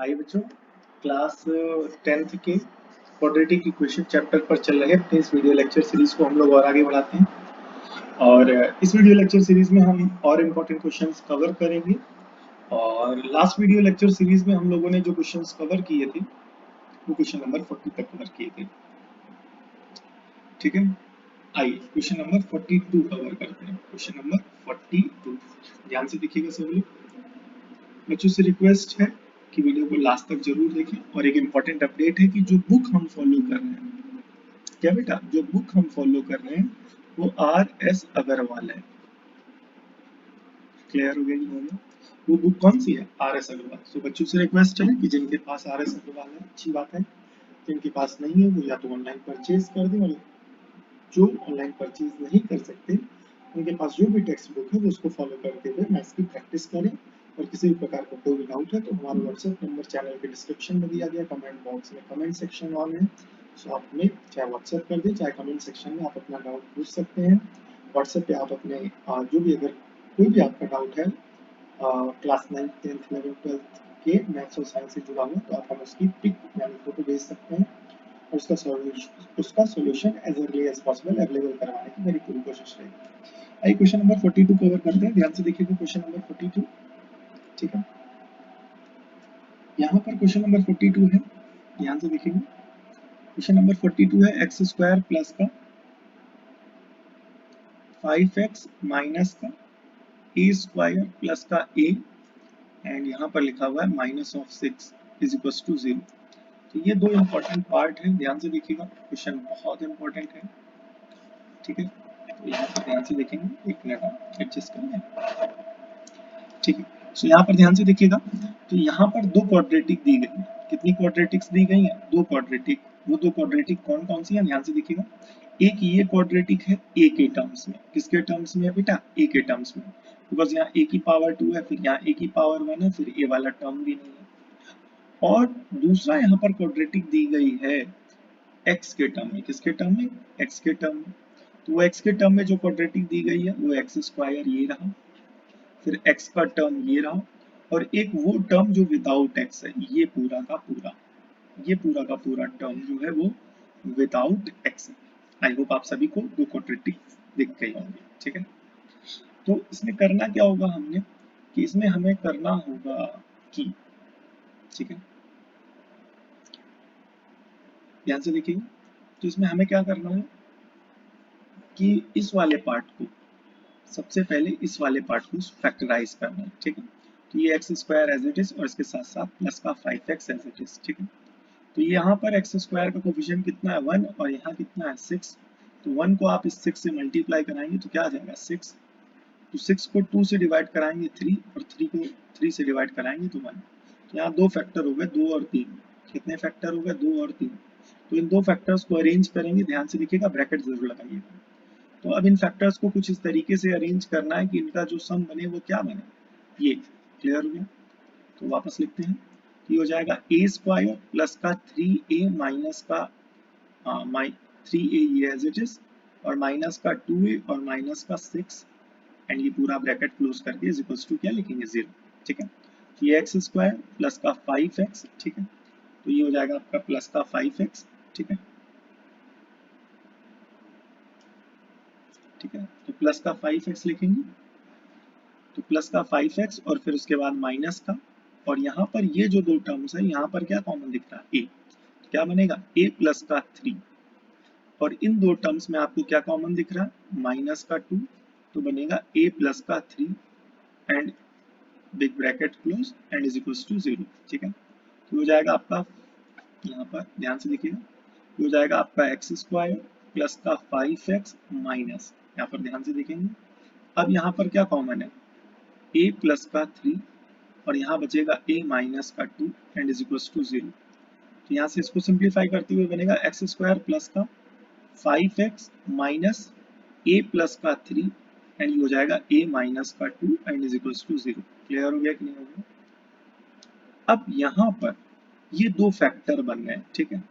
हाय बच्चों, class 10th के quadratic equation chapter पर चल रहे अपने इस वीडियो लेक्चर सीरीज को हम लोग और आगे बढ़ाते हैं। और इस वीडियो लेक्चर सीरीज में हम और इम्पोर्टेंट क्वेश्चंस कवर करेंगे। और लास्ट वीडियो लेक्चर सीरीज में हम लोगों ने जो क्वेश्चंस कवर किए थे वो क्वेश्चन नंबर 40 तक कवर किए थे। ठीक है, आइए क्वेश्चन नंबर 42 कवर करते हैं। क्वेश्चन नंबर 42 ध्यान से देखिएगा सब लोग। बच्चों से रिक्वेस्ट है कि वीडियो को लास्ट तक जरूर देखें। और एक इम्पॉर्टेंट अपडेट है कि जो बुक हम फॉलो कर रहे हैं, क्या बेटा, जो बुक हम फॉलो कर रहे हैं वो RS अग्रवाल है। क्लियर हो गया कि नहीं? वो बुक कौन सी है? RS अग्रवाल। तो बच्चों से रिक्वेस्ट है कि जिनके पास RS अग्रवाल है, अच्छी बात है। जिनके पास नहीं है वो या तो ऑनलाइन परचेज कर दें, और जो ऑनलाइन परचेज नहीं कर सकते उनके पास जो भी टेक्स्ट बुक है वो उसको फॉलो करते हुए मैथ्स की प्रैक्टिस करें। और किसी भी प्रकार का कोई भी डाउट है तो हमारा व्हाट्सएप नंबर चैनल के डिस्क्रिप्शन में दिया गया, कमेंट बॉक्स में कमेंट सेक्शन ऑन है। सो आप हमें चाहे व्हाट्सएप कर दें चाहे कमेंट सेक्शन में आप अपना डाउट पूछ सकते हैं। व्हाट्सएप पे आप अपने जो भी अगर कोई भी आपका डाउट है class 9th 10th 11th 12th के मैथ्स और साइंस से जुड़ा हुआ तो आप हम उसकी पिक यानी फोटो भेज सकते हैं। और उसका solution as early as possible available करवाने की मेरी पूरी कोशिश रहेगी। आइए क्वेश्चन नंबर 42 कवर करते हैं। ध्यान से देखिएगा क्वेश्चन नंबर 42। ठीक है, यहाँ पर क्वेश्चन नंबर 42 है, ध्यान से देखिएगा। क्वेश्चन नंबर 42 है एक्स स्क्वायर प्लस का 5x माइनस का ए स्क्वायर प्लस का ए, एंड यहाँ पर लिखा हुआ है minus of 6 is equal to 0। तो ये दो इंपॉर्टेंट पार्ट है, ध्यान से देखिएगा। क्वेश्चन बहुत इंपॉर्टेंट है। ठीक है, तो यहाँ पर ध्यान से देखेंगे। एक मिनट एडजस्ट कर लें। ठीक है, सो यहाँ पर ध्यान से देखिएगा। तो यहाँ पर दो क्वाड्रेटिक दी गई है। कितनी क्वाड्रेटिक्स दी गई हैं? दो क्वाड्रेटिक। वो दो क्वाड्रेटिक कौन कौन सी है? ध्यान से देखिएगा। एक ये क्वाड्रेटिक है ए के टर्म्स में। किसके टर्म्स में है बेटा? ए के टर्म्स में। बिकॉज यहाँ ए की पावर 2 है, फिर यहाँ ए की पावर 1 है, फिर ए वाला टर्म भी नहीं है। और दूसरा यहाँ पर क्वाड्रेटिक दी गई है एक्स के टर्म में। किसके टर्म में? एक्स के टर्म में। तो वो एक्स के टर्म में जो क्वाड्रेटिक दी गई है वो एक्स स्क्वायर ये रहा, फिर x का टर्म ये रहा, और एक वो टर्म जो विदाउट x है, ये पूरा का पूरा, ये पूरा का पूरा टर्म जो है वो विदाउट x है। आई होप आप सभी को दो क्वाड्रेटिक दिख गए होंगे। ठीक है, तो इसमें करना क्या होगा हमने कि इसमें हमें करना होगा कि, ठीक है, ध्यान से देखिए। तो इसमें हमें क्या करना है कि इस वाले पार्ट को, सबसे पहले इस वाले पार्ट को फैक्टराइज करना है। ठीक है, तो ये x square as it is और इसके साथ साथ प्लस का 5x एज इट इज। ठीक है, तो यहाँ पर एक्स स्क्वायर का कोफिशिएंट कितना है? 1, और यहाँ कितना है? 6। तो 1 को आप इस 6 से मल्टीप्लाई कराएंगे तो क्या आ जाएगा? 6। तो 6 को 2 से डिवाइड कराएंगे 3, और 3 को 3 से डिवाइड कराएंगे तो 1। तो यहाँ दो फैक्टर हो गए, 2 और 3। कितने फैक्टर हो गए? 2 और 3। तो इन दो फैक्टर्स को अरेंज करेंगे। ध्यान से देखिएगा, ब्रैकेट जरूर लगाइएगा। तो अब इन फैक्टर्स को कुछ इस तरीके से अरेंज करना है कि इनका जो सम बने वो क्या बने, ये। क्लियर हो गया? तो वापस लिखते हैं। ये हो जाएगा ए स्क्वायर प्लस का 3a माइनस का 3a ये एज इट इज, और माइनस का 2a और माइनस का 6, एंड ये पूरा ब्रैकेट क्लोज करके इज इक्वल्स टू क्या लिखेंगे? 0। ठीक है, तो ये एक्स स्क्वायर प्लस का 5x। ठीक है, तो ये हो जाएगा आपका प्लस का 5x। ठीक है, ठीक है, तो प्लस का 5x लिखेंगे। तो प्लस का 5x और फिर उसके बाद माइनस का, और यहाँ पर ये जो दो टर्म्स है यहाँ पर क्या कॉमन दिख रहा है? ए। क्या बनेगा? a प्लस का 3, और इन दो टर्म्स में आपको क्या कॉमन दिख रहा है? माइनस का 2। तो बनेगा a प्लस का 3 and big bracket close and is equals to 0। ठीक है, तो हो जाएगा आपका, यहाँ पर ध्यान से देखिएगा, हो जाएगा आपका एक्स स्क्वायर प्लस का 5x माइनस, यहाँ पर ध्यान से देखेंगे। अब यहाँ पर क्या कॉमन है? a प्लस का 3, और यहाँ बचेगा a माइनस का 2 एंड इज इक्वल्स टू 0। तो यहाँ से इसको सिंप्लीफाई करते हुए बनेगा एक्स स्क्वायर प्लस का 5x माइनस a प्लस का 3 एंड ये हो जाएगा a माइनस का 2 and is equals to 0। Clear हो गया कि नहीं हो गया? अब यहाँ पर ये दो फैक्टर बन गए। ठीक है,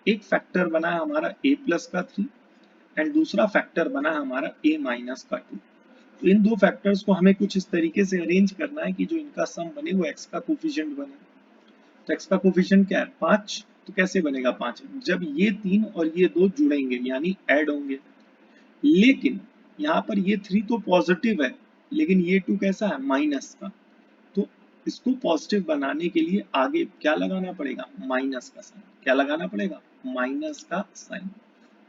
एक फैक्टर बना है हमारा a प्लस का 3 एंड दूसरा फैक्टर बना है हमारा a माइनस का 2। तो इन दो फैक्टर्स को हमें कुछ इस तरीके से अरेंज करना है कि जो इनका सम बने वो x का कोफिशिएंट बने। तो x का कोफिशिएंट क्या है 5, तो कैसे बनेगा 5? जब ये 3 और ये 2 जुड़ेंगे यानी ऐड होंगे। लेकिन यहाँ पर ये 3 तो पॉजिटिव है, लेकिन ये 2 कैसा है माइनस का। तो इसको पॉजिटिव बनाने के लिए आगे क्या लगाना पड़ेगा, माइनस का साइन। क्या लगाना पड़ेगा, माइनस का साइन।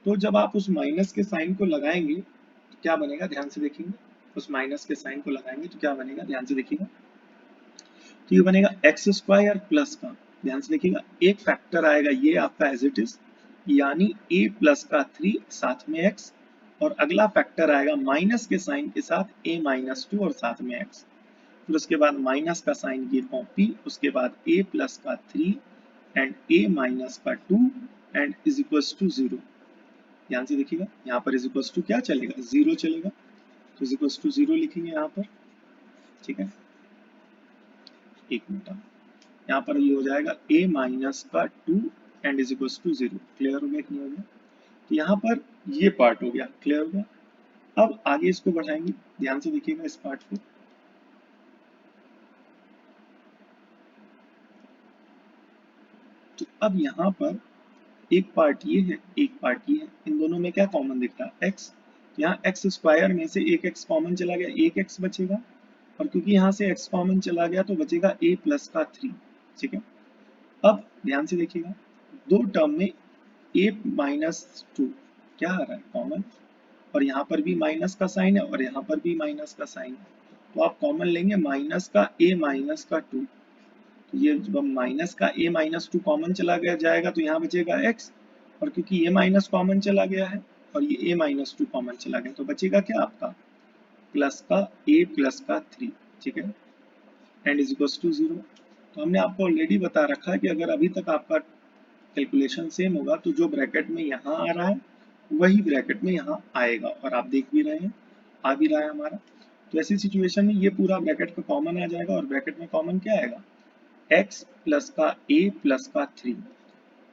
तो जब आप उस माइनस के साइन को लगाएंगे तो क्या बनेगा, ध्यान से देखेंगे। उस माइनस के साइन को लगाएंगे तो क्या बनेगा, ध्यान से देखिएगा। तो ये बनेगा एक्स स्क्वायर प्लस का, ध्यान से देखिएगा, एक फैक्टर आएगा ये आपका एज इट इज, यानी a प्लस का 3 साथ में x, और अगला फैक्टर आएगा माइनस के साइन के साथ a माइनस 2 और साथ में x। फिर उसके बाद माइनस का साइन ये कॉपी, उसके बाद a प्लस का 3 एंड a माइनस का 2 एंड इज इक्वल्स टू 0। ध्यान से देखिएगा, यहाँ पर इज इक्वल्स टू क्या चलेगा, 0 चलेगा। तो इज इक्वल्स टू 0 लिखेंगे यहाँ पर, ठीक है। एक मिनट, यहाँ पर ये हो जाएगा a माइनस का 2 and is equals to 0। Clear हो गया कि नहीं हो गया? तो यहाँ पर ये पार्ट हो गया, क्लियर हो गया। अब आगे इसको बढ़ाएंगे, ध्यान से देखिएगा इस पार्ट को। तो अब यहाँ पर एक पार्ट ये है, एक पार्ट ये है, इन दोनों में क्या कॉमन दिख रहा है, x। यहाँ एक्स स्क्वायर में से एक x कॉमन चला गया, एक x बचेगा, और क्योंकि यहाँ से x कॉमन चला गया तो बचेगा a प्लस का 3, ठीक है। अब ध्यान से देखिएगा, दो टर्म में a माइनस 2 क्या आ रहा है, कॉमन, और यहाँ पर भी माइनस का साइन है और यहाँ पर भी माइनस का साइन है। तो आप कॉमन लेंगे माइनस का a माइनस का 2। तो ये जब माइनस का a माइनस 2 कॉमन चला गया जाएगा तो यहाँ बचेगा x, और क्योंकि ये माइनस कॉमन चला गया है और ये a माइनस 2 कॉमन चला गया तो बचेगा क्या आपका, प्लस का a प्लस का 3, ठीक है, एंड इज इक्वल्स टू 0। तो हमने आपको ऑलरेडी बता रखा है कि अगर अभी तक आपका कैलकुलेशन सेम होगा तो जो ब्रैकेट में यहाँ आ रहा है वही ब्रैकेट में यहाँ आएगा, और आप देख भी रहे हैं आ भी रहा है हमारा। तो ऐसी सिचुएशन में ये पूरा ब्रैकेट का कॉमन आ जाएगा, और ब्रैकेट में कॉमन क्या आएगा, x प्लस का a प्लस का 3,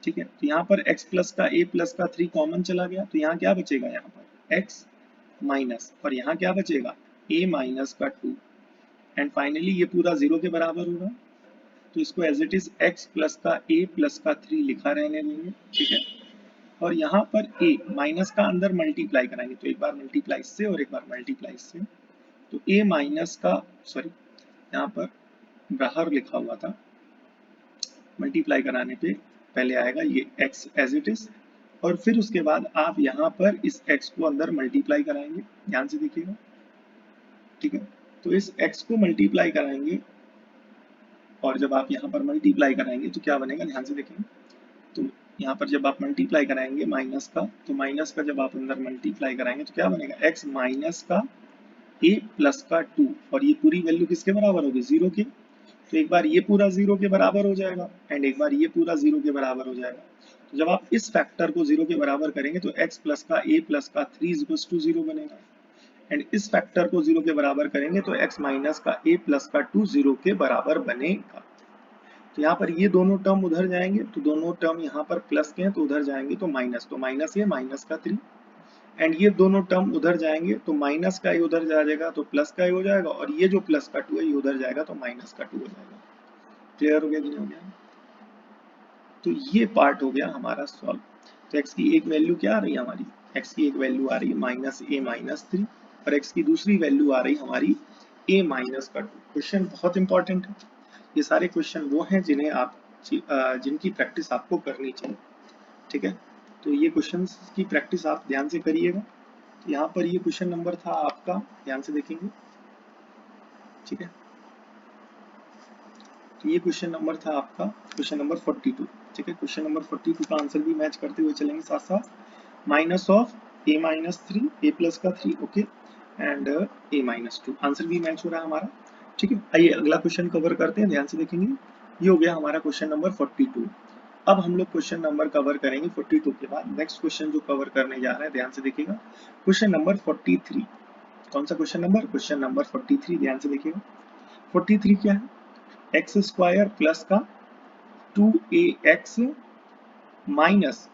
ठीक है। तो यहाँ पर x प्लस का a प्लस का 3 कॉमन चला गया तो यहाँ क्या बचेगा, यहाँ पर x माइनस, और यहाँ क्या बचेगा a माइनस का 2, एंड फाइनली ये पूरा 0 के बराबर होगा। तो इसको as it is x plus का a प्लस का 3 लिखा रहने देंगे, ठीक है। और यहाँ पर a माइनस का अंदर मल्टीप्लाई कराएंगे, तो एक बार मल्टीप्लाई से और एक बार मल्टीप्लाई से। तो a माइनस का, सॉरी यहाँ पर बाहर लिखा हुआ था, मल्टीप्लाई कराने पे पहले आएगा ये x एज इट इज, और फिर उसके बाद आप यहाँ पर इस x को अंदर मल्टीप्लाई कराएंगे, ध्यान से देखिएगा, ठीक है। तो इस x को मल्टीप्लाई कराएंगे, और जब आप यहाँ पर मल्टीप्लाई कराएंगे तो क्या बनेगा, ध्यान से देखेंगे। तो यहाँ पर जब आप मल्टीप्लाई कराएंगे माइनस का, तो माइनस का जब आप अंदर मल्टीप्लाई कराएंगे तो क्या बनेगा, x माइनस का a प्लस का 2, और ये पूरी वैल्यू किसके बराबर होगी, 0 के। तो एक बार ये पूरा 0 के बराबर हो जाएगा एंड एक बार ये पूरा 0 के बराबर हो जाएगा। तो जब आप इस फैक्टर को 0 के बराबर करेंगे तो x प्लस का a प्लस का 3 इक्वल्स टू 0 बनेगा, एंड इस फैक्टर को 0 के बराबर करेंगे तो x माइनस का a प्लस का 2 0 के बराबर बनेगा। तो यहाँ पर ये दोनों टर्म उधर जाएंगे, तो दोनों टर्म यहाँ पर प्लस के हैं तो उधर जाएंगे तो माइनस ये माइनस का 3, एंड ये दोनों टर्म उधर जाएंगे तो माइनस का ही उधर जाएगा तो प्लस का ही हो जाएगा, और ये जो प्लस का 2 है ये उधर जाएगा तो माइनस का 2 हो जाएगा। क्लियर हो गया कि नहीं हो गया? तो ये पार्ट हो गया हमारा सॉल्व। तो x की एक वैल्यू क्या आ रही है हमारी, x की एक वैल्यू आ रही है माइनस a माइनस 3, और x की दूसरी वैल्यू आ रही है हमारी a माइनस का 2। क्वेश्चन बहुत इंपॉर्टेंट है, ये सारे क्वेश्चन वो हैं जिन्हें आप जिनकी प्रैक्टिस आपको करनी चाहिए, ठीक है। तो ये क्वेश्चंस की प्रैक्टिस आप ध्यान से करिएगा। तो यहाँ पर ये क्वेश्चन नंबर था आपका, ध्यान से देखेंगे, ठीक है। तो ये क्वेश्चन नंबर था आपका, क्वेश्चन नंबर 42, ठीक है। क्वेश्चन नंबर 42 का आंसर भी मैच करते हुए चलेंगे साथ साथ। Minus of a minus 3, a plus का 3, okay, and a minus 2, answer भी मैच हो रहा है हमारा, ठीक है। आइए अगला क्वेश्चन कवर करते हैं, ध्यान से देखेंगे। ये हो गया हमारा क्वेश्चन नंबर 42। अब हम लोग क्वेश्चन नंबर कवर करेंगे 42 के बाद। नेक्स्ट क्वेश्चन जो कवर करने जा रहे हैं, ध्यान से देखिएगा, क्वेश्चन नंबर 43। कौन सा क्वेश्चन नंबर, क्वेश्चन नंबर 43, ध्यान से देखिएगा। 43 क्या है, एक्स स्क्वायर प्लस का 2ax minus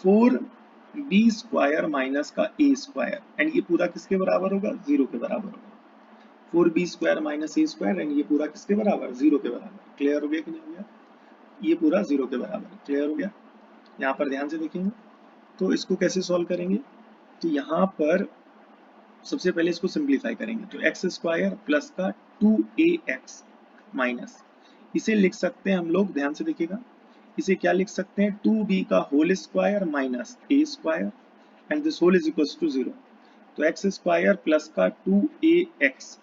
4b square minus का a स्क्वायर, एंड ये पूरा किसके बराबर होगा, 0 के बराबर होगा। 4b square minus a square, and ये पूरा किसके बराबर, 0 के बराबर। क्लियर हो गया कि नहीं हो गया? ये पूरा 0 के बराबर है। क्लियर हो गया? यहाँ पर ध्यान से देखेंगे तो इसको कैसे सॉल्व करेंगे, तो यहाँ पर सबसे पहले इसको सिंप्लीफाई करेंगे तो एक्स स्क्वायर प्लस का 2ax माइनस, इसे लिख सकते हैं हम लोग, ध्यान से देखिएगा, इसे क्या लिख सकते हैं, 2b का whole square minus a square and this whole is equal to 0। तो एक्स स्क्वायर प्लस का 2ax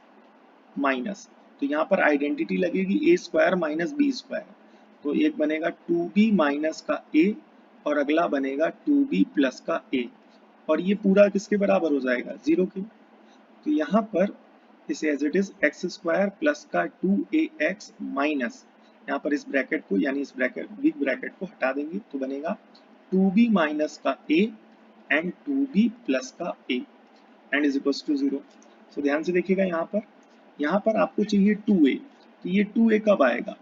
माइनस, तो यहाँ पर आइडेंटिटी लगेगी a square minus b square, तो एक बनेगा 2b माइनस का a और अगला बनेगा 2b प्लस का a, और ये पूरा किसके बराबर हो जाएगा, 0 के। तो यहाँ पर इसे as it is x square plus का 2ax माइनस, यहाँ पर इस ब्रैकेट को यानी इस ब्रैकेट बिग ब्रैकेट को हटा देंगे तो बनेगा 2b माइनस का a एंड 2b प्लस का a and is equal to 0। So ध्यान से देखिएगा, यहाँ पर आपको चाहिए 2a, तो ये 2a कब आएगा,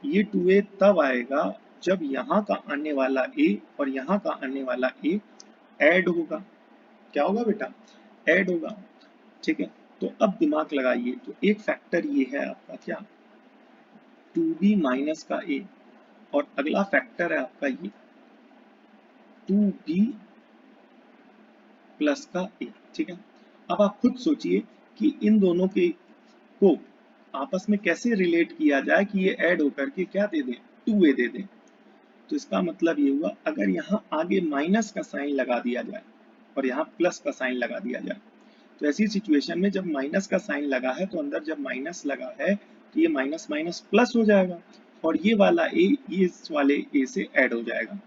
ये 2a तब आएगा जब यहाँ का आने वाला a और यहाँ का आने वाला a ऐड होगा। क्या होगा बेटा, ऐड होगा, ठीक है। तो अब दिमाग लगाइए, तो एक फैक्टर ये है आपका क्या, 2b माइनस का a, और अगला फैक्टर है आपका ये 2b प्लस का a, ठीक है। अब आप खुद सोचिए कि इन दोनों के को आपस में कैसे रिलेट किया जाए कि ये ऐड होकर के क्या दे दें, 2a दे दें। तो इसका मतलब ये हुआ, अगर यहाँ आगे माइनस का साइन लगा दिया जाए और यहाँ प्लस का साइन लगा दिया जाए, तो ऐसी सिचुएशन में जब माइनस का साइन लगा है तो अंदर जब माइनस लगा है तो ये माइनस माइनस प्लस हो जाएगा और ये वाला ए ये इस वाले ए से ऐड हो जाएगा।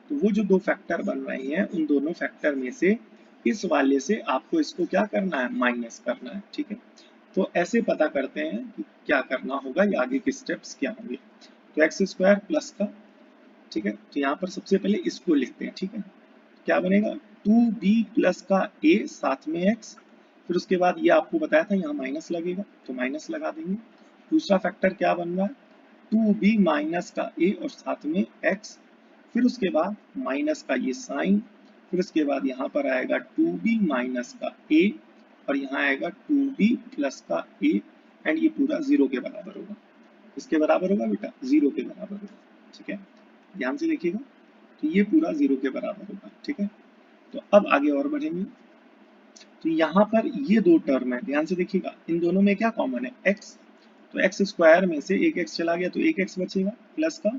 तो वो जो दो फैक्टर बन रहे हैं उन दोनों फैक्टर में से इस वाले से आपको इसको क्या करना है, माइनस करना है, ठीक है। तो ऐसे पता करते हैं कि क्या करना होगा या आगे के स्टेप्स क्या होंगे। तो एक्स स्क्वायर प्लस का, ठीक है, तो यहाँ पर सबसे पहले इसको लिखते हैं, ठीक है। क्या बनेगा, 2b प्लस का a साथ में x, फिर उसके बाद ये आपको बताया था यहाँ माइनस लगेगा तो माइनस लगा देंगे। दूसरा फैक्टर क्या बन रहा है, 2b माइनस का a और साथ में x, फिर उसके बाद माइनस का ये साइन, फिर उसके बाद यहाँ पर आएगा 2b माइनस का a और यहाँ आएगा 2b प्लस का a एंड ये पूरा 0 के बराबर होगा। किसके बराबर होगा बेटा, 0 के बराबर होगा, ठीक है। ध्यान से देखिएगा, तो ये पूरा 0 के बराबर होगा, ठीक है। तो अब आगे और बढ़ेंगे, तो यहाँ पर ये दो टर्म है, ध्यान से देखिएगा, इन दोनों में क्या कॉमन है, x, तो एक्स स्क्वायर में से एक x चला गया तो एक x बचेगा प्लस का,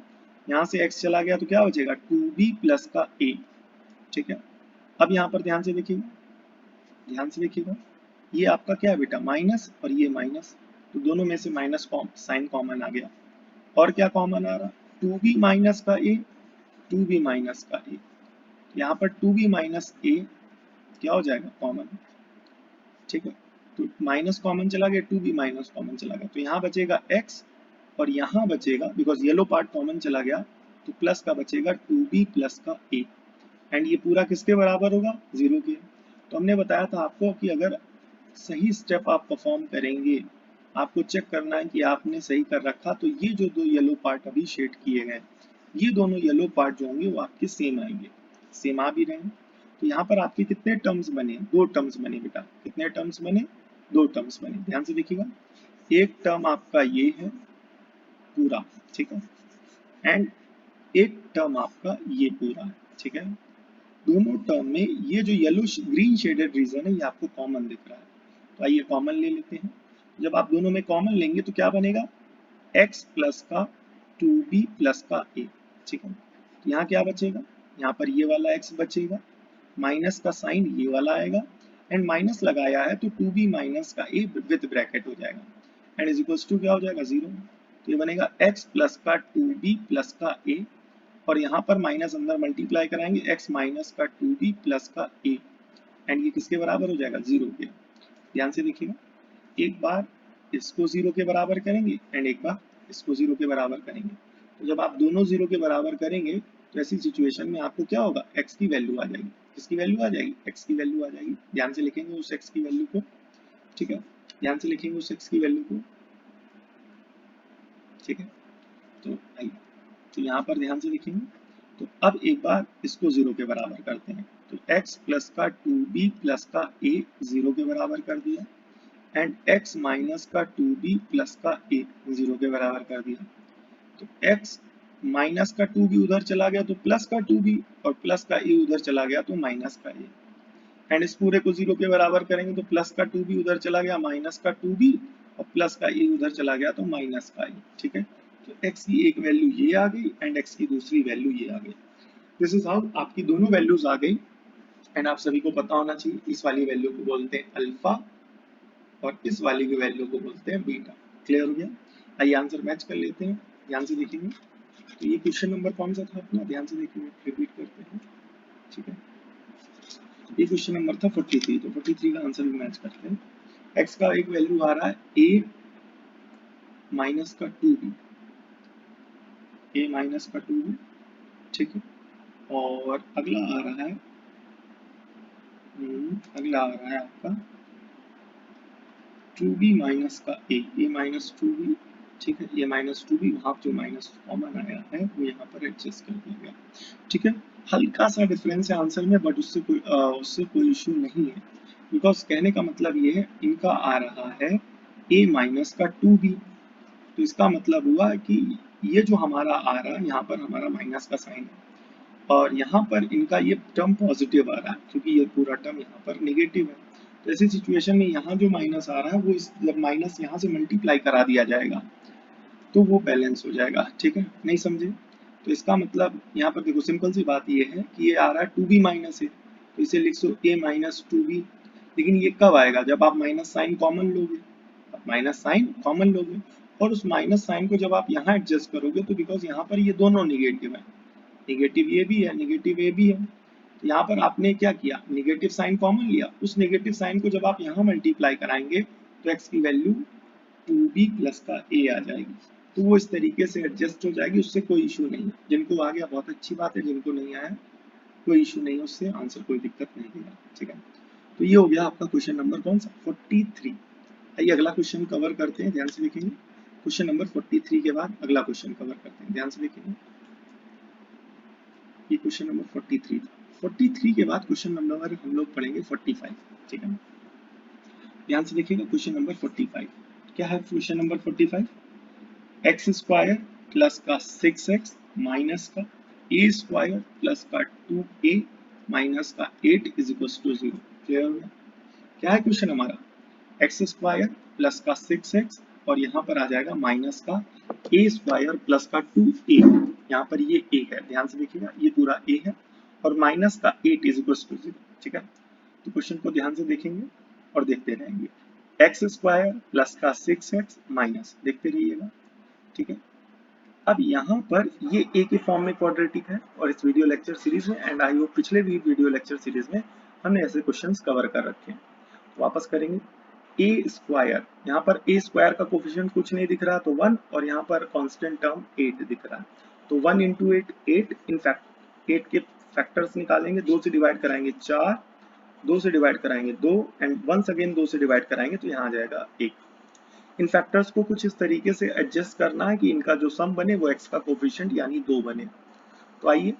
यहाँ से x चला गया तो क्या बचेगा, 2b प्लस का a, ठीक है। अब यहाँ पर ध्यान से देखिएगा, ध्यान से देखिएगा, ये आपका क्या है बेटा, माइनस और ये माइनस, तो दोनों में से माइनस साइन कॉमन आ गया, और क्या कॉमन आ रहा, 2b माइनस का a, 2b माइनस का a, यहाँ पर 2b माइनस a क्या हो जाएगा, कॉमन, ठीक है। तो माइनस कॉमन चला गया, 2b माइनस कॉमन चला गया, तो यहाँ बचेगा x और यहाँ बचेगा, बिकॉज येलो पार्ट कॉमन चला गया, तो प्लस का बचेगा 2b प्लस का a एंड ये पूरा किसके बराबर होगा, 0 के। तो हमने बताया था आपको कि अगर सही स्टेप आप परफॉर्म करेंगे, आपको चेक करना है कि आपने सही कर रखा, तो ये जो दो येलो पार्ट अभी शेड किए गए, ये दोनों येलो पार्ट जो होंगे वो आपके सेम आएंगे, सेम आ भी रहे हैं। तो यहाँ पर आपके कितने टर्म्स बने, दो टर्म्स बने बेटा, कितने टर्म्स बने, दो टर्म्स बने, ध्यान से देखिएगा, एक टर्म आपका ये है पूरा, ठीक है, एंड एक टर्म आपका ये पूरा है, ठीक है। दोनों टर्म में ये जो येलो ग्रीन शेडेड रीजन है ये आपको कॉमन दिख रहा है, तो आइए कॉमन ले लेते हैं। जब आप दोनों में कॉमन लेंगे तो क्या बनेगा, x प्लस का 2b प्लस का a, ठीक है। तो यहाँ क्या बचेगा, यहाँ पर ये वाला x बचेगा, माइनस का साइन ये वाला आएगा एंड माइनस लगाया है तो 2b माइनस का a विद ब्रैकेट हो जाएगा एंड इज इक्वल्स टू क्या हो जाएगा, 0। तो ये बनेगा x प्लस का 2b प्लस का a और यहाँ पर माइनस अंदर मल्टीप्लाई कराएंगे, x माइनस का 2b प्लस का a एंड ये किसके बराबर हो जाएगा, 0 के। ध्यान से देखिएगा, एक बार इसको 0 के बराबर करेंगे एंड एक बार इसको 0 के बराबर करेंगे, तो जब आप दोनों 0 के बराबर करेंगे तो ऐसी सिचुएशन में आपको क्या होगा, x की वैल्यू आ जाएगी, किसकी वैल्यू आ जाएगी, x की वैल्यू आ जाएगी। ध्यान से लिखेंगे उस x की वैल्यू को, ठीक है, ध्यान से लिखेंगे उस x की वैल्यू को, ठीक है। तो आइए, तो यहाँ पर ध्यान से लिखेंगे, तो अब एक बार इसको 0 के बराबर करते हैं, तो x प्लस का 2b प्लस का a 0 के बराबर कर दिया एंड x माइनस का 2b प्लस का a 0 के बराबर कर दिया। तो x माइनस का 2 भी उधर चला गया तो प्लस का 2 भी, और प्लस का ए उधर चला गया तो माइनस का ए। एंड इस पूरे को 0 के बराबर करेंगे तो प्लस का 2 भी उधर चला गया, माइनस का 2 भी, और प्लस का ए उधर चला गया तो माइनस का ए। ठीक है, तो x की एक वैल्यू ये आ गई एंड x की दूसरी वैल्यू ये आ गई। दिस इज हाउ आपकी दोनों वैल्यूज आ गई। एंड आप सभी को पता होना चाहिए इस वाली वैल्यू को बोलते हैं अल्फा और इस वाली की वैल्यू को बोलते हैं बीटा। क्लियर हो गया? आइए आंसर मैच कर लेते हैं, ध्यान से देखेंगे। तो ये क्वेश्चन नंबर कौन सा था अपना, ध्यान से देखेंगे, रिपीट करते हैं। ठीक है, ये क्वेश्चन नंबर था 43, तो 43 का आंसर भी मैच करते हैं। x का एक वैल्यू आ रहा है a माइनस का 2b, a माइनस का 2b। ठीक है, और अगला आ रहा है आपका 2b माइनस का a माइनस 2b। ठीक है, ये माइनस 2b, वहां जो माइनस कॉमन आया है वो यहाँ पर एडजस्ट कर दिया गया। ठीक है, हल्का सा डिफरेंस है आंसर में, बट उससे कोई इशू नहीं है, बिकॉज कहने का मतलब ये है इनका आ रहा है a माइनस का 2b। तो इसका मतलब हुआ कि ये जो हमारा आ रहा है यहाँ पर हमारा माइनस का साइन है, और यहाँ पर इनका ये टर्म पॉजिटिव आ रहा है क्योंकि ये पूरा टर्म यहाँ पर नेगेटिव है। तो ऐसी सिचुएशन में यहाँ जो माइनस आ रहा है वो जब माइनस यहाँ से मल्टीप्लाई करा दिया जाएगा तो वो बैलेंस हो जाएगा। ठीक है, नहीं समझे? तो इसका मतलब यहाँ पर देखो सिंपल सी बात ये है कि ये आ रहा है 2b माइनस है, तो इसे लिख सो a माइनस 2b। लेकिन ये कब आएगा, जब आप माइनस साइन कॉमन लोगे, आप माइनस साइन कॉमन लोगे, और उस माइनस साइन को जब आप यहाँ एडजस्ट करोगे तो बिकॉज यहाँ पर ये दोनों निगेटिव है, निगेटिव ये भी है, निगेटिव ए भी है, तो यहाँ पर आपने क्या किया, निगेटिव साइन कॉमन लिया, उस निगेटिव साइन को जब आप यहाँ मल्टीप्लाई कराएंगे तो x की वैल्यू 2b प्लस का a आ जाएगी। तो वो इस तरीके से एडजस्ट हो जाएगी, उससे कोई इशू नहीं है। जिनको आ गया बहुत अच्छी बात है, जिनको नहीं आया कोई इशू नहीं है, उससे आंसर कोई दिक्कत नहीं देगा। ठीक है, तो ये हो गया आपका क्वेश्चन नंबर कौन सा 43। आइए अगला क्वेश्चन कवर करते हैं, ध्यान से देखेंगे। क्वेश्चन नंबर 43 के बाद अगला क्वेश्चन कवर करते हैं, ध्यान से देखेंगे। ये क्वेश्चन नंबर 43 था। 43 के बाद क्वेश्चन नंबर हम लोग पढ़ेंगे 45। ठीक है, ध्यान से देखिएगा क्वेश्चन नंबर 45 क्या है। Question number 45, x square plus का 6x माइनस का ए स्क्वायर प्लस का 2a माइनस का 8 इज इक्वल टू 0। क्लियर हो गया? क्या है क्वेश्चन हमारा, एक्स स्क्वायर प्लस का 6x और यहाँ पर आ जाएगा माइनस का ए स्क्वायर प्लस का 2a। यहाँ पर ये a है, ध्यान से देखिएगा ये पूरा a है, और माइनस का 8 इज इक्वल टू 0। ठीक है, तो क्वेश्चन को ध्यान से देखेंगे और देखते रहेंगे। एक्स स्क्वायर प्लस का 6x माइनस, देखते रहिएगा। ठीक है, अब यहाँ पर ये a के फॉर्म में क्वाड्रेटिक है, और इस वीडियो लेक्चर सीरीज में एंड आई होप पिछले भी वीडियो लेक्चर सीरीज में हमने ऐसे क्वेश्चंस कवर कर रखे हैं। तो वापस करेंगे, ए स्क्वायर, यहाँ पर ए स्क्वायर का कोफिशिएंट कुछ नहीं दिख रहा तो 1, और यहाँ पर कांस्टेंट टर्म 8 दिख रहा है, तो 1 इंटू 8 8, इनफैक्ट 8 के फैक्टर्स निकालेंगे, 2 से डिवाइड कराएंगे 4, 2 से डिवाइड कराएंगे 2, एंड वंस अगेन 2 से डिवाइड कराएंगे तो यहाँ आ जाएगा 1। इन फैक्टर्स को कुछ इस तरीके से एडजस्ट करना है कि इनका जो सम बने वो x का कोफिशिएंट यानी 2 बने। तो आइए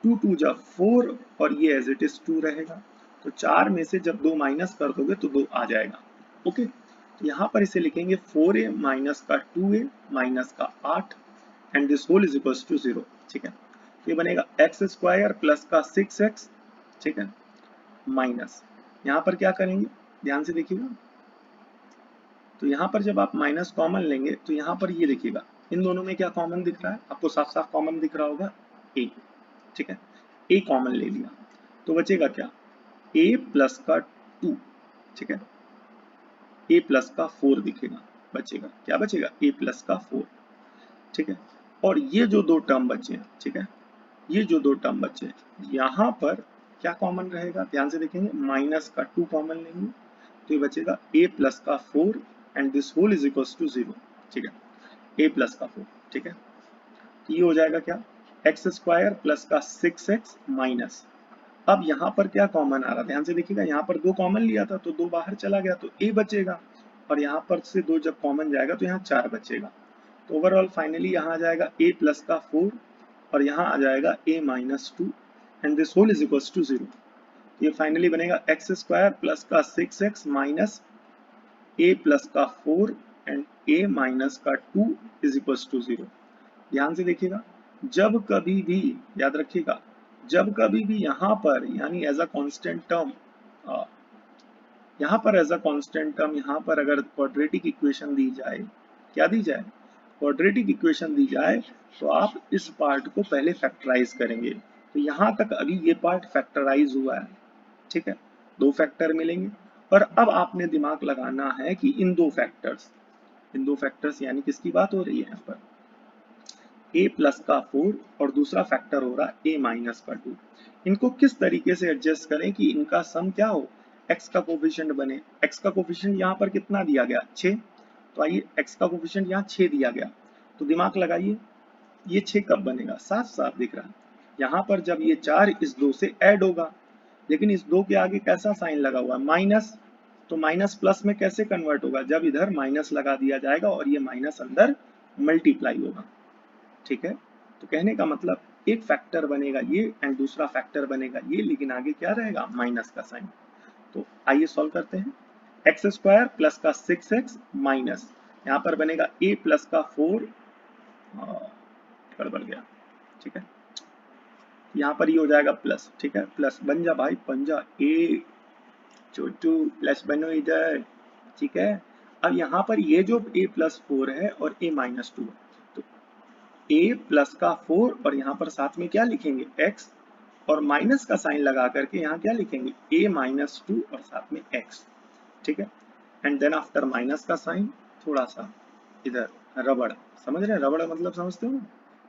2 2 जा 4, और ये एज इट इज 2 रहेगा, तो 4 में से जब 2 माइनस कर दोगे तो 2 आ जाएगा। ओके, तो यहाँ पर इसे लिखेंगे 4a माइनस का 2a माइनस का 8 and this whole is equal to 0। ठीक है, तो ये बनेगा एक्स स्क्वायर प्लस का 6x। ठीक है, माइनस यहाँ पर क्या करेंगे, ध्यान से देखिएगा। तो यहाँ पर जब आप माइनस कॉमन लेंगे तो यहाँ पर ये देखिएगा इन दोनों में क्या कॉमन दिख रहा है, आपको साफ साफ कॉमन दिख रहा होगा a। ठीक है, a कॉमन ले लिया तो बचेगा क्या, a प्लस का 2। ठीक है, a प्लस का 4 दिखेगा, बचेगा क्या, बचेगा a प्लस का 4। ठीक है, और ये जो दो टर्म बचे हैं, ठीक है, ये जो दो टर्म बचे यहाँ पर क्या कॉमन रहेगा, ध्यान से देखेंगे, माइनस का 2 कॉमन लेंगे तो ये बचेगा a प्लस का 4 and this whole is equal to 0। ठीक है, a प्लस का 4। ठीक है, ये हो जाएगा क्या, एक्स स्क्वायर प्लस का 6x माइनस, अब यहाँ पर क्या कॉमन आ रहा है, ध्यान से देखिएगा, यहाँ पर 2 कॉमन लिया था तो 2 बाहर चला गया तो a बचेगा, और यहाँ पर से 2 जब कॉमन जाएगा तो यहाँ 4 बचेगा। तो ओवरऑल फाइनली यहाँ आ जाएगा a प्लस का 4 और यहाँ आ जाएगा a minus 2 and this whole is equal to 0। ये फाइनली बनेगा एक्स स्क्वायर प्लस का 6x माइनस a प्लस का 4 एंड a माइनस का 2 इज इक्वल टू 0। ध्यान से देखिएगा, जब कभी भी, याद रखिएगा, जब कभी भी यहाँ पर यानी एज अ कांस्टेंट टर्म, यहाँ पर एज अ कांस्टेंट टर्म यहाँ पर अगर क्वाड्रेटिक इक्वेशन दी जाए, क्या दी जाए, क्वाड्रेटिक इक्वेशन दी जाए, तो आप इस पार्ट को पहले फैक्टराइज करेंगे। तो यहाँ तक अभी ये पार्ट फैक्टराइज हुआ है, ठीक है, दो फैक्टर मिलेंगे। और अब आपने दिमाग लगाना है कि इन दो फैक्टर्स यानी किसकी बात हो रही है यहाँ पर, ए प्लस का 4 और दूसरा फैक्टर हो रहा है ए माइनस का 2। इनको किस तरीके से एडजस्ट करें कि इनका सम क्या हो, एक्स का कोफिशिएंट बने। एक्स का कोफिशिएंट यहाँ पर कितना दिया गया, 6। तो आइए एक्स का कोफिशिएंट यहाँ 6 दिया गया, तो दिमाग लगाइए ये 6 कब बनेगा, साफ साफ दिख रहा है यहाँ पर जब ये 4 इस 2 से ऐड होगा। लेकिन इस 2 के आगे कैसा साइन लगा हुआ है, माइनस। तो माइनस प्लस में कैसे कन्वर्ट होगा, जब इधर माइनस लगा दिया जाएगा और ये माइनस अंदर मल्टीप्लाई होगा, ठीक है। तो कहने का मतलब एक फैक्टर बनेगा ये एंड दूसरा फैक्टर बनेगा ये, लेकिन आगे क्या रहेगा, माइनस का साइन। तो आइए सॉल्व करते हैं। एक्स स्क्वायर प्लस का 6x माइनस, यहाँ पर बनेगा a प्लस का 4, गड़बड़ गया, ठीक है, यहाँ पर ये हो जाएगा प्लस, ठीक है, प्लस बन जा भाई बन जा, a छोटू प्लस बनो इधर, ठीक है। अब यहाँ पर ये जो a प्लस 4 है और a माइनस 2, तो a प्लस का 4 और यहाँ पर साथ में क्या लिखेंगे x, और माइनस का साइन लगा करके यहाँ क्या लिखेंगे a माइनस 2 और साथ में x, ठीक है। एंड देन आफ्टर माइनस का साइन थोड़ा सा इधर रबड़, समझ रहे हैं रबड़ मतलब समझते हो ना,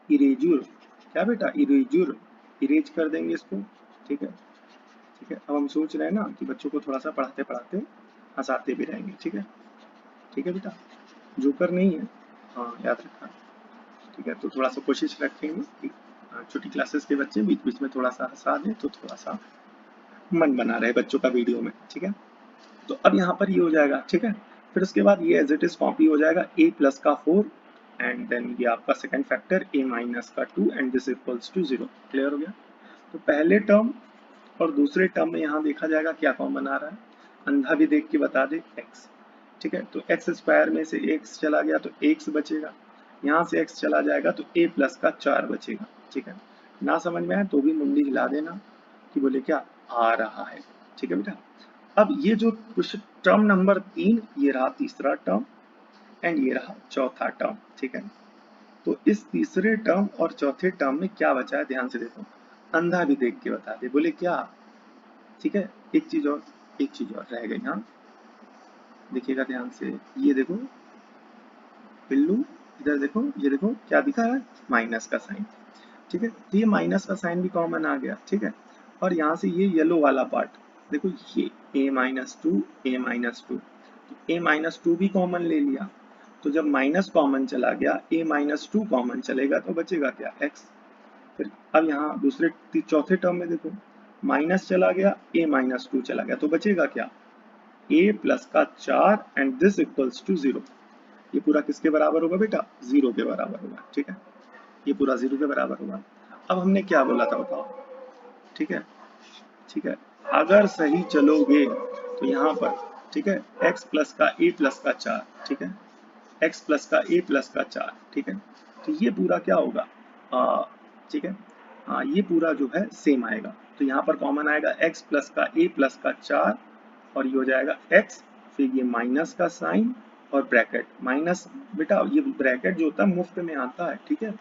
इरेजर, क्या बेटा इरेजर, इरेज कर देंगे इसको, ठीक है। ठीक है, अब हम सोच रहे हैं ना कि बच्चों को थोड़ा सा पढ़ाते पढ़ाते हंसाते भी रहेंगे, ठीक है, ठीक है बेटा, जोकर नहीं है, हाँ याद रखना, ठीक है। तो थोड़ा सा कोशिश रखेंगे कि छोटी क्लासेस के बच्चे बीच बीच में थोड़ा सा हंसा दें तो थोड़ा सा मन बना रहे बच्चों का वीडियो में, ठीक है। तो अब यहाँ पर ये हो जाएगा, ठीक है। फिर उसके बाद ये एज इट इज कॉपी हो जाएगा a प्लस का 4 एंड देन ये आपका सेकंड फैक्टर a माइनस का 2 and this equals to 0। Clear हो गया। तो पहले टर्म और दूसरे टर्म में यहाँ देखा जाएगा क्या कॉमन आ रहा है, अंधा भी देख के बता दे x, ठीक है। तो एक्स स्क्वायर में से x चला गया तो x बचेगा, यहाँ से x चला जाएगा तो a प्लस का 4 बचेगा, ठीक है। ना समझ में आए तो भी मुंडी हिला देना कि बोले क्या आ रहा है, ठीक है बेटा। अब ये जो क्वेश्चन टर्म नंबर 3, ये रहा तीसरा टर्म एंड ये रहा चौथा टर्म, ठीक है। तो इस तीसरे टर्म और चौथे टर्म में क्या बचा है, ध्यान से देखो, अंधा भी देख के बता दे, बोले क्या, ठीक है। एक चीज और, एक चीज और रह गई, हाँ देखिएगा ध्यान से, ये देखो पिल्लू, इधर देखो, ये देखो क्या दिखा है, माइनस का साइन, ठीक है। तो ये माइनस का साइन भी कॉमन आ गया, ठीक है। और यहाँ से ये येलो वाला पार्ट देखो, ये a minus to, A minus two, A minus two भी कॉमन ले लिया, तो जब माइनस कॉमन चला गया a माइनस टू कॉमन चलेगा तो बचेगा क्या, x। फिर अब यहाँ दूसरे चौथे टर्म में देखो, माइनस चला गया a माइनस टू चला गया तो बचेगा क्या, a प्लस का 4 एंड दिस इक्वल्स टू 0। ये पूरा किसके बराबर होगा बेटा, 0 के बराबर होगा, ठीक है। ये पूरा 0 के बराबर होगा। अब हमने क्या बोला था बताओ, ठीक है, ठीक है। अगर सही चलोगे तो यहाँ पर, ठीक है, x प्लस का a प्लस का 4, ठीक है, x प्लस का a प्लस का 4, ठीक है। तो ये पूरा क्या होगा, ठीक है, ये पूरा जो है सेम आएगा। तो यहाँ पर कॉमन आएगा x प्लस का a प्लस का 4 और ये हो जाएगा x, फिर ये माइनस का साइन और ब्रैकेट माइनस, बेटा ये ब्रैकेट जो होता है मुफ्त में आता है, ठीक है,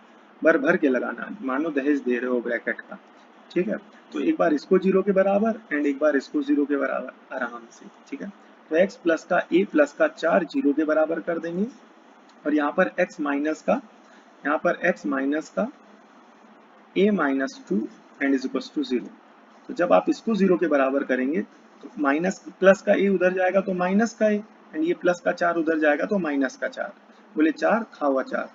भर भर के लगाना, मानो दहेज दे रहे हो ब्रैकेट का, ठीक है। तो एक बार इसको 0 के बराबर एंड एक बार इसको 0 के बराबर आराम से, ठीक है। तो x प्लस का a प्लस का 4 0 के बराबर कर देंगे और यहाँ पर x माइनस का, यहाँ पर x माइनस का a minus two and is equal to 0। तो जब आप इसको 0 के बराबर करेंगे तो माइनस प्लस का a उधर जाएगा तो माइनस का a एंड ये प्लस का 4 उधर जाएगा तो माइनस का 4, बोले 4 खावा 4,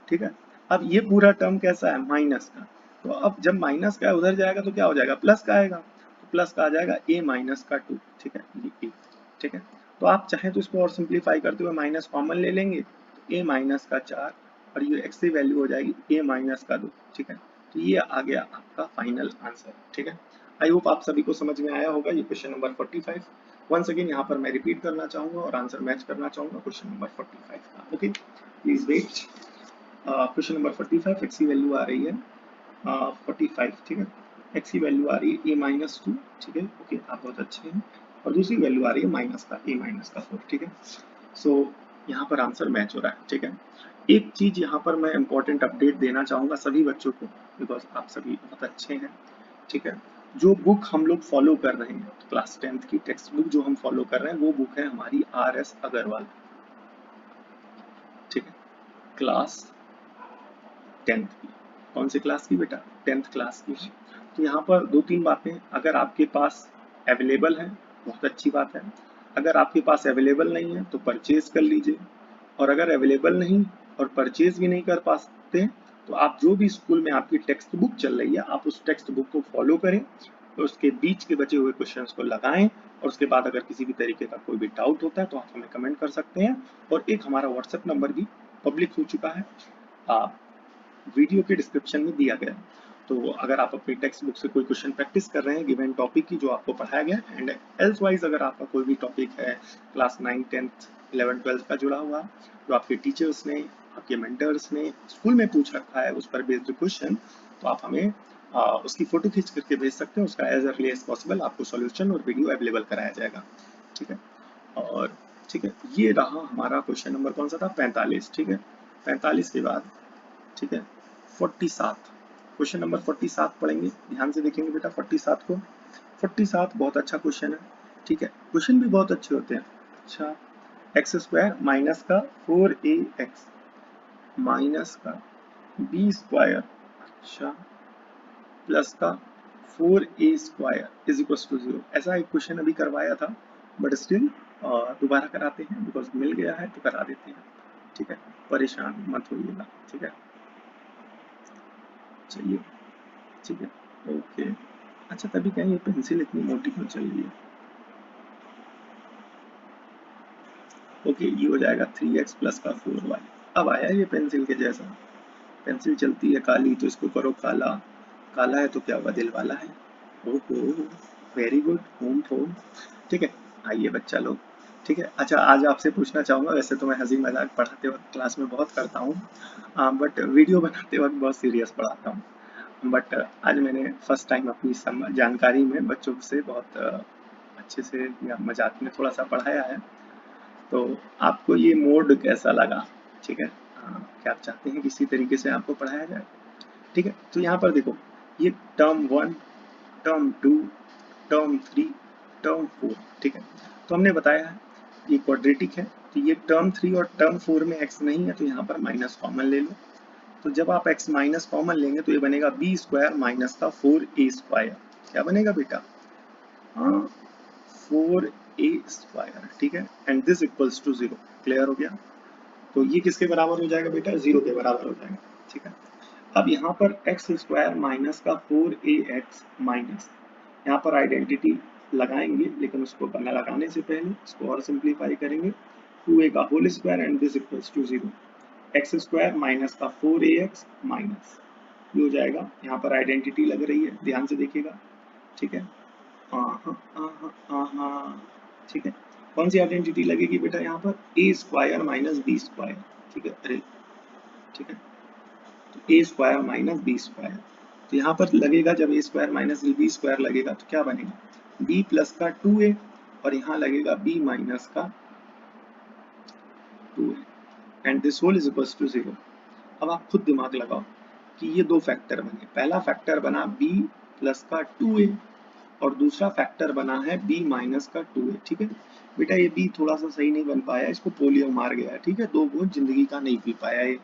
ठीक है। अब ये पूरा टर्म कैसा है, माइनस का, तो अब जब माइनस का उधर जाएगा तो क्या हो जाएगा, प्लस का आएगा, तो प्लस का आ जाएगा a माइनस का 2, ठीक है, ये a, ठीक है। तो आप चाहें तो इसको और सिंप्लीफाई करते हुए माइनस कॉमन ले लेंगे तो a माइनस का 4 और ये x की वैल्यू हो जाएगी a माइनस का 2, ठीक है। तो ये आ गया आपका फाइनल आंसर, ठीक है। आई होप आप सभी को समझ में आया होगा ये क्वेश्चन नंबर 45। वंस अगेन यहाँ पर मैं रिपीट करना चाहूंगा और आंसर मैच करना चाहूंगा क्वेश्चन नंबर 45 का, okay please wait. Question number 45 x की वैल्यू आ रही है 45, ठीक है। एक्स की वैल्यू आ रही है a-2, ठीक है, ओके, आप बहुत अच्छे हैं। और दूसरी वैल्यू आ रही है माइनस का a-4, ठीक है। सो यहाँ पर आंसर मैच हो रहा है, ठीक है। एक चीज यहाँ पर मैं इंपॉर्टेंट अपडेट देना चाहूंगा सभी बच्चों को, बिकॉज आप सभी बहुत अच्छे हैं, ठीक है। जो बुक हम लोग फॉलो कर रहे हैं, तो क्लास 10th की टेक्स्ट बुक जो हम फॉलो कर रहे हैं वो बुक है हमारी RS अग्रवाल, ठीक है, क्लास 10th की। कौन सी क्लास की बेटा? 10th क्लास की। तो यहाँ पर दो तीन बातें, अगर आपके पास अवेलेबल है बहुत अच्छी बात है, अगर आपके पास अवेलेबल नहीं है तो परचेज कर लीजिए, और अगर अवेलेबल नहीं और परचेज भी नहीं कर पाते तो आप जो भी स्कूल में आपकी टेक्स्ट बुक चल रही है आप उस टेक्स्ट बुक को फॉलो करें, तो उसके बीच के बचे हुए क्वेश्चंस को लगाएं, और उसके बाद अगर किसी भी तरीके का कोई भी डाउट होता है तो आप हमें कमेंट कर सकते हैं। और एक हमारा व्हाट्सएप नंबर भी पब्लिक हो चुका है, आप वीडियो के डिस्क्रिप्शन में दिया गया है। तो अगर आप अपनी टेक्स्ट बुक से कोई क्वेश्चन प्रैक्टिस कर रहे हैं गिवन टॉपिक की जो आपको पढ़ाया गया एंड एल्स वाइज अगर आपका कोई भी टॉपिक है क्लास 9, 10th, 11, 12 का जुड़ा हुआ जो आपके टीचर्स ने, आपके मेंटर्स ने स्कूल में पूछ रखा है उस पर बेस्ड क्वेश्चन, तो आप हमें उसकी फोटो खींच करके भेज सकते हैं, उसका एज अर्ली एज पॉसिबल आपको सॉल्यूशन और वीडियो अवेलेबल कराया जाएगा, ठीक है। और ठीक है, ये रहा हमारा क्वेश्चन नंबर कौन सा था, 45, ठीक है। 45 के बाद, ठीक है, 47, क्वेश्चन नंबर 47 पढ़ेंगे, ध्यान से देखेंगे बेटा 47 को। 47 बहुत अच्छा क्वेश्चन है, ठीक है, क्वेश्चन भी बहुत अच्छे होते हैं। अच्छा, एक्स स्क्वायर माइनस का 4ax माइनस का b स्क्वायर, अच्छा, प्लस का 4a² इज इक्वल टू 0, ऐसा एक क्वेश्चन अभी करवाया था, बट स्टिल दोबारा कराते हैं बिकॉज मिल गया है तो करा देते हैं, ठीक है, परेशान मत होइएगा, ठीक है, चलिए, ठीक है, ओके। अच्छा, तभी कहें ये पेंसिल इतनी मोटी क्यों चल रही है। ओके, ये हो जाएगा 3x प्लस का 4y, अब आया ये पेंसिल के जैसा। पेंसिल चलती है काली तो इसको करो काला, काला है तो क्या हुआ, दिल वाला है। ओहो, वेरी गुड, होम फोन, ठीक है। आइए बच्चा लोग, ठीक है। अच्छा, आज आपसे पूछना चाहूंगा, वैसे तो मैं हंसी मजाक पढ़ाते वक्त क्लास में बहुत करता हूँ, बट वीडियो बनाते वक्त बहुत सीरियस पढ़ाता हूँ, बट आज मैंने फर्स्ट टाइम अपनी जानकारी में बच्चों से बहुत अच्छे से या मजाक में थोड़ा सा पढ़ाया है, तो आपको ये मोड कैसा लगा, ठीक है, क्या आप चाहते हैं किसी तरीके से आपको पढ़ाया जाए, ठीक है। तो यहाँ पर देखो, ये टर्म 1, टर्म 2, टर्म 3, टर्म 4, ठीक है। तो हमने बताया है ये क्वाड्रेटिक है, तो ये टर्म 3 और टर्म 4 में x नहीं है तो यहाँ पर माइनस कॉमन ले लो, तो जब आप x माइनस कॉमन लेंगे तो ये बनेगा b स्क्वायर माइनस का 4a², क्या बनेगा बेटा, हाँ, 4a², ठीक है, and this equals to 0, clear हो गया। तो ये किसके बराबर हो जाएगा बेटा, 0 के बराबर हो जाएगा, ठीक है। अब यहाँ पर एक्स स्क्वायर माइनस का 4ax माइनस, यहाँ पर आइडेंटिटी लगाएंगे लेकिन उसको बना लगाने से पहले इसको और सिंप्लीफाई करेंगे, 2a का whole square and this equals to 0, x square minus का 4ax माइनस, ये हो जाएगा, यहाँ पर आइडेंटिटी लग रही है, ध्यान से देखिएगा, ठीक है, ठीक है। कौन सी आइडेंटिटी लगेगी बेटा यहाँ पर, ए स्क्वायर माइनस बी स्क्वायर, ठीक है, अरे, ठीक है, तो ए स्क्वायर माइनस बी स्क्वायर, तो यहाँ पर लगेगा जब ए स्क्वायर माइनस बी स्क्वायर लगेगा तो क्या बनेगा, बी प्लस का 2a, और यहाँ लगेगा बी माइनस का 2a and this whole is equal to 0। अब आप खुद दिमाग लगाओ कि ये दो फैक्टर बने, पहला फैक्टर बना b प्लस का 2a और दूसरा फैक्टर बना है b माइनस का 2a, ठीक है। बेटा ये b थोड़ा सा सही नहीं बन पाया, इसको पोलियो मार गया, ठीक है, 2 बूंद जिंदगी का नहीं पी पाया ये,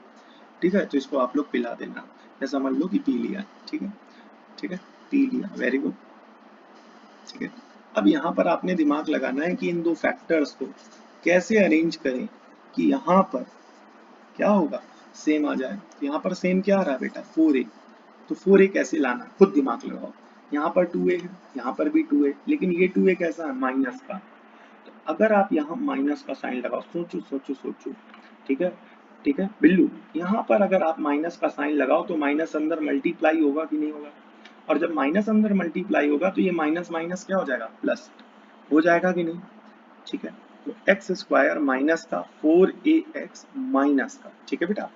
ठीक है, तो इसको आप लोग पिला देना, ऐसा समझ लो कि पी लिया, ठीक है, ठीक है, पी लिया, वेरी गुड, ठीक है। अब यहाँ पर आपने दिमाग लगाना है कि इन दो फैक्टर्स को कैसे अरेंज करें कि यहाँ पर क्या होगा, सेम आ जाए, तो यहाँ पर सेम क्या आ रहा है बेटा, 4a, तो 4a कैसे लाना, खुद दिमाग लगाओ, यहाँ पर 2a है, यहाँ पर भी 2a, लेकिन ये 2a कैसा है, माइनस का, तो अगर आप यहाँ माइनस का साइन लगाओ, सोचो सोचो सोचो, ठीक है, ठीक है बिल्लू, यहाँ पर अगर आप माइनस का साइन लगाओ तो माइनस अंदर मल्टीप्लाई होगा कि नहीं होगा, और जब माइनस अंदर मल्टीप्लाई होगा तो ये माइनस माइनस क्या हो जाएगा, प्लस हो जाएगा कि नहीं, ठीक है। तो एक्स स्क्वायर माइनस का 4ax माइनस का, ठीक है बेटा,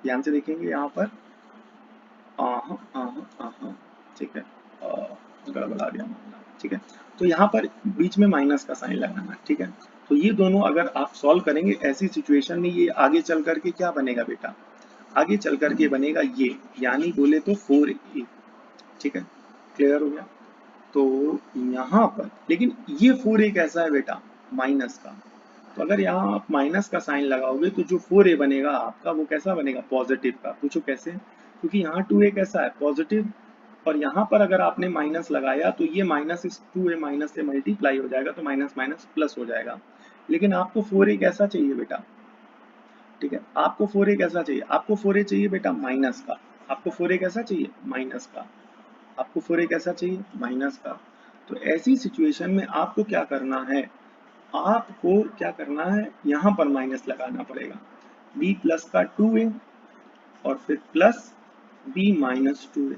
ध्यान से देखेंगे यहाँ पर आहा आहा आहा, ठीक है, गड़बड़ा गया मामला, ठीक है। तो यहाँ पर बीच में माइनस का साइन लगाना है, ठीक है। तो ये दोनों अगर आप सॉल्व करेंगे ऐसी सिचुएशन में, ये आगे चल करके क्या बनेगा बेटा, आगे चल करके बनेगा ये, यानी बोले तो 4a, ठीक है, क्लियर हो गया। तो यहाँ पर लेकिन ये 4a कैसा है बेटा, माइनस का, तो अगर यहाँ आप माइनस का साइन लगाओगे तो जो 4a बनेगा आपका वो कैसा बनेगा, पॉजिटिव का। पूछो कैसे, क्योंकि यहाँ 2a कैसा है, पॉजिटिव, और यहाँ पर अगर आपने माइनस लगाया तो ये माइनस इस 2a माइनस से मल्टीप्लाई हो जाएगा, तो माइनस माइनस प्लस हो जाएगा। लेकिन आपको 4a कैसा चाहिए बेटा, ठीक है, आपको 4a कैसा चाहिए, आपको 4a चाहिए बेटा माइनस का, आपको 4a कैसा चाहिए, माइनस का, आपको 4a कैसा चाहिए, माइनस का। तो ऐसी सिचुएशन में आपको क्या करना है, आपको क्या करना है, यहाँ पर माइनस लगाना पड़ेगा, b प्लस का 2a और फिर प्लस b माइनस 2a।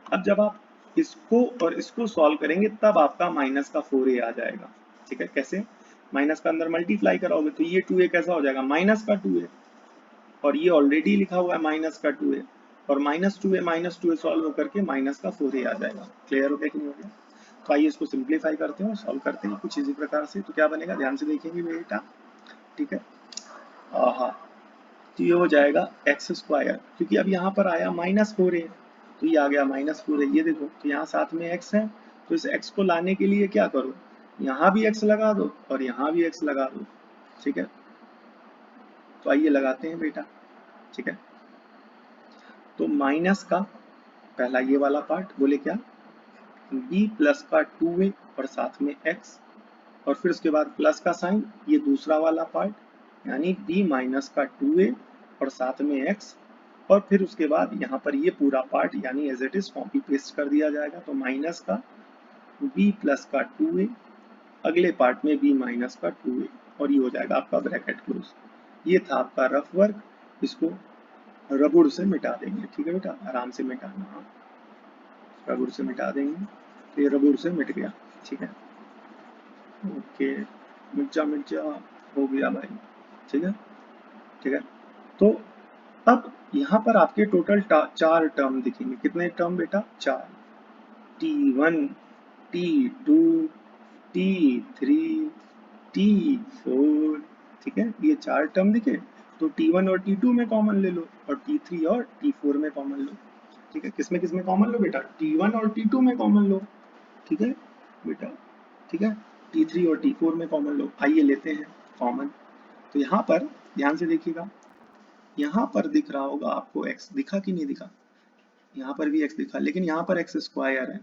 अब जब आप इसको और इसको सॉल्व करेंगे तब आपका माइनस का 4a आ जाएगा, ठीक है। कैसे, माइनस का अंदर मल्टीप्लाई कराओगे तो ये 2a कैसा हो जाएगा, माइनस का 2a, और ये ऑलरेडी लिखा हुआ है माइनस का 2a, और माइनस टू ए सॉल्व होकर के माइनस का 4a आ जाएगा। क्लियर हो गया कि नहीं हो गया। तो आइए इसको सिंप्लीफाई करते हैं और सॉल्व करते हैं कुछ इसी प्रकार से। तो क्या बनेगा, ध्यान से देखेंगे बेटा, ठीक है। हाँ, तो ये हो जाएगा एक्स स्क्वायर, क्योंकि अब यहाँ पर आया -4a, तो ये आ गया -4a, ये देखो, तो यहाँ साथ में x है, तो इस x को लाने के लिए क्या करो, यहाँ भी x लगा दो और यहाँ भी x लगा दो, ठीक है। तो आइए लगाते हैं बेटा, ठीक है। तो माइनस का पहला ये वाला पार्ट, बोले क्या, b प्लस का 2a और साथ में x, और फिर उसके बाद प्लस का साइन, ये दूसरा वाला पार्ट यानी b माइनस का 2a और साथ में x, और फिर उसके बाद यहाँ पर ये पूरा पार्ट यानी as it is copy paste कर दिया जाएगा। तो माइनस का b प्लस का 2a, अगले पार्ट में b माइनस का 2a, और ये हो जाएगा आपका ब्रैकेट क्लोज। ये था आपका रफ वर्क, इसको रबड़ से मिटा देंगे, ठीक है बेटा, आराम से मिटाना, रबड़ से मिटा देंगे। तो ये रबड़ से मिट गया, ठीक है, ओके, मिर्चा मिर्चा हो गया भाई, ठीक है, ठीक है। तो अब यहाँ पर आपके टोटल 4 टर्म दिखेंगे, कितने टर्म बेटा, 4, T1, T2, T3, T4, ठीक है, ये 4 टर्म दिखे। तो T1 और T2 में कॉमन ले लो और T3 और T4 में कॉमन लो, ठीक है। किसमें कॉमन लो बेटा, T1 और T2 में कॉमन लो, ठीक है बेटा, ठीक है। T3 और T4 में कॉमन लो, आइए लेते हैं कॉमन। तो यहाँ पर ध्यान से देखिएगा, यहाँ पर दिख रहा होगा आपको x, दिखा कि नहीं दिखा, यहाँ पर भी x दिखा, लेकिन यहाँ पर x स्क्वायर है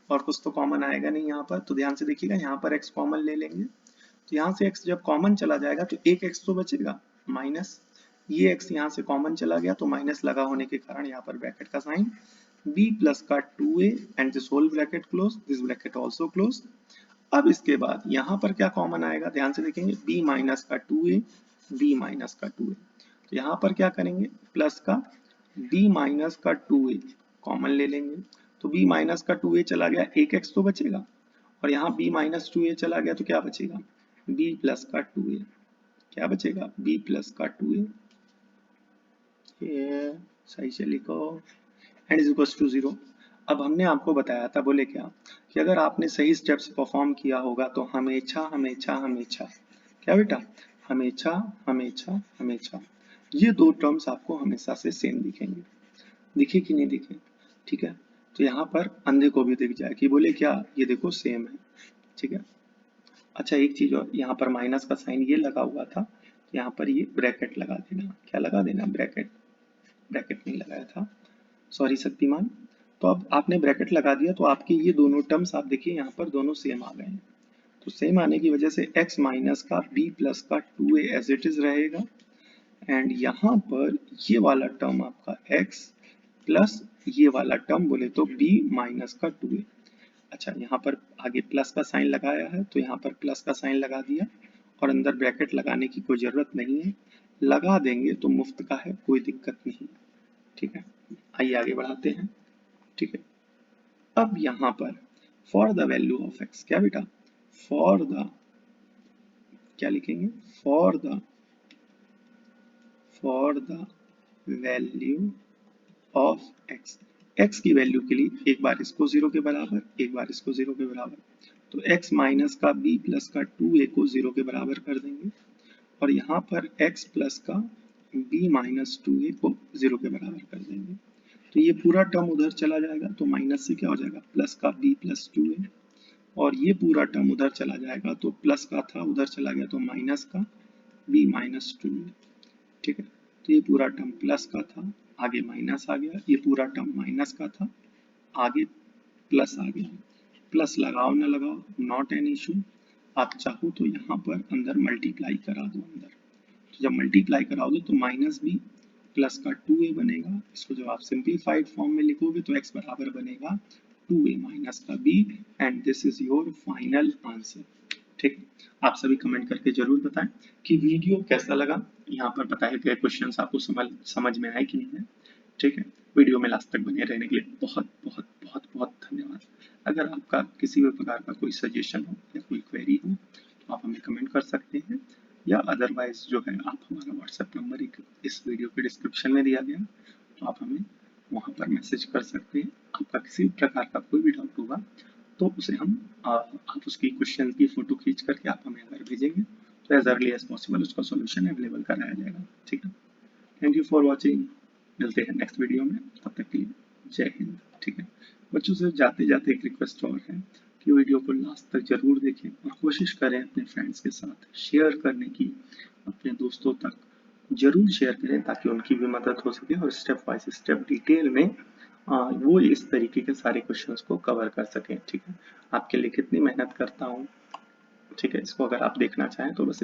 और कुछ तो कॉमन आएगा नहीं यहाँ पर। तो ध्यान से देखिएगा, यहाँ पर x कॉमन ले लेंगे, तो यहाँ से x जब कॉमन चला जाएगा तो एक x तो बचेगा, माइनस ये x यहाँ से कॉमन चला गया, तो माइनस लगा होने के कारण यहाँ पर ब्रैकेट का साइन, b प्लस का 2a and this whole bracket close, this bracket also close. अब इसके बाद यहाँ पर क्या कॉमन आएगा, ध्यान से देखेंगे, b माइनस का 2a, b माइनस का 2a, तो यहाँ पर क्या करेंगे, प्लस का b माइनस का 2a कॉमन ले लेंगे, तो b माइनस का 2a चला गया, एक x तो बचेगा, और यहाँ b माइनस 2a चला गया तो क्या बचेगा, b प्लस का 2a, क्या बचेगा, b प्लस का 2a, ये सही से लिखो, एंड इज इक्वल टू 0। अब हमने आपको बताया था, बोले क्या, कि अगर आपने सही स्टेप्स परफॉर्म किया होगा तो हमेशा हमेशा हमेशा, क्या बेटा, हमेशा हमेशा हमेशा ये दो टर्म्स आपको हमेशा से सेम दिखेंगे, दिखे कि नहीं दिखे, ठीक है। तो यहाँ पर अंधे को भी दिख जाए कि बोले क्या, ये देखो सेम है, ठीक है। अच्छा एक चीज और, यहाँ पर माइनस का साइन ये लगा हुआ था, तो यहाँ पर ये ब्रैकेट लगा देना, क्या लगा देना, ब्रैकेट, ब्रैकेट नहीं लगाया था, सॉरी शक्तिमान। तो अब आपने ब्रैकेट लगा दिया तो आपके ये दोनों टर्म्स आप देखिए यहाँ पर दोनों सेम आ गए हैं। तो सेम आने की वजह से x माइनस का b प्लस का 2a एज इट इज रहेगा, एंड यहाँ पर ये वाला टर्म आपका x प्लस ये वाला टर्म बोले तो b माइनस का 2a। अच्छा यहाँ पर आगे प्लस का साइन लगाया है तो यहाँ पर प्लस का साइन लगा दिया, और अंदर ब्रैकेट लगाने की कोई जरूरत नहीं है, लगा देंगे तो मुफ्त का है, कोई दिक्कत नहीं, ठीक है। आइए आगे बढ़ाते हैं, ठीक है। अब यहाँ पर for the value of x, क्या बेटा, फॉर द, क्या लिखेंगे, for the value of x, x की वैल्यू के लिए एक बार इसको 0 के बराबर, एक बार इसको 0 के बराबर, तो x माइनस का b प्लस का 2a को 0 के बराबर कर देंगे और यहाँ पर x प्लस का b माइनस 2a को 0 के बराबर कर देंगे। तो ये पूरा टर्म उधर चला जाएगा तो माइनस से क्या हो जाएगा प्लस का b प्लस 2a, और ये पूरा टर्म उधर चला जाएगा तो प्लस का था उधर चला गया तो माइनस का b माइनस 2a। ठीक है, तो ये पूरा टर्म प्लस का था, आगे माइनस आ गया, ये पूरा टर्म माइनस का था, आगे प्लस आ गया। प्लस लगाओ ना लगाओ नॉट एन इशू, आप चाहो तो यहाँ पर अंदर मल्टीप्लाई करा दो अंदर, तो जब मल्टीप्लाई कराओगे तो माइनस बी प्लस का 2a बनेगा। इसको जब आप सिंप्लीफाइड फॉर्म में लिखोगे तो x बराबर बनेगा 2a माइनस का b, and this is your final answer. ठीक, आप सभी कमेंट करके जरूर बताएं कि वीडियो कैसा लगा, यहाँ पर बताए गए क्वेश्चंस आपको समझ में आए कि नहीं है। ठीक है, वीडियो में लास्ट तक बने रहने के लिए बहुत बहुत बहुत बहुत धन्यवाद। अगर आपका किसी भी प्रकार का कोई सजेशन हो या कोई क्वेरी हो तो आप हमें कमेंट कर सकते हैं, या अदरवाइज जो है आप हमारा व्हाट्सएप नंबर इस वीडियो के डिस्क्रिप्शन में दिया गया, तो आप हमें वहाँ पर मैसेज कर सकते हैं। आपका किसी भी प्रकार का कोई भी डाउट होगा तो उसे हम आप उसकी क्वेश्चन की फोटो खींच करके आप हमें अगर भेजेंगे तो एज अर्ली एज पॉसिबल उसका सॉल्यूशन अवेलेबल कराया जाएगा। ठीक है, थैंक यू फॉर वॉचिंग, मिलते हैं नेक्स्ट वीडियो में, तब तक के लिए जय हिंद। ठीक है, बच्चों से जाते जाते एक रिक्वेस्ट और है कि वीडियो को लास्ट तक जरूर देखें और कोशिश करें अपने फ्रेंड्स के साथ शेयर करने की, अपने दोस्तों तक जरूर शेयर करें ताकि उनकी भी मदद हो सके और स्टेप बाय स्टेप डिटेल में वो इस तरीके के सारे क्वेश्चंस को कवर कर सकें। ठीक है, आपके लिए कितनी मेहनत करता हूँ, ठीक है, इसको अगर आप देखना चाहें तो बस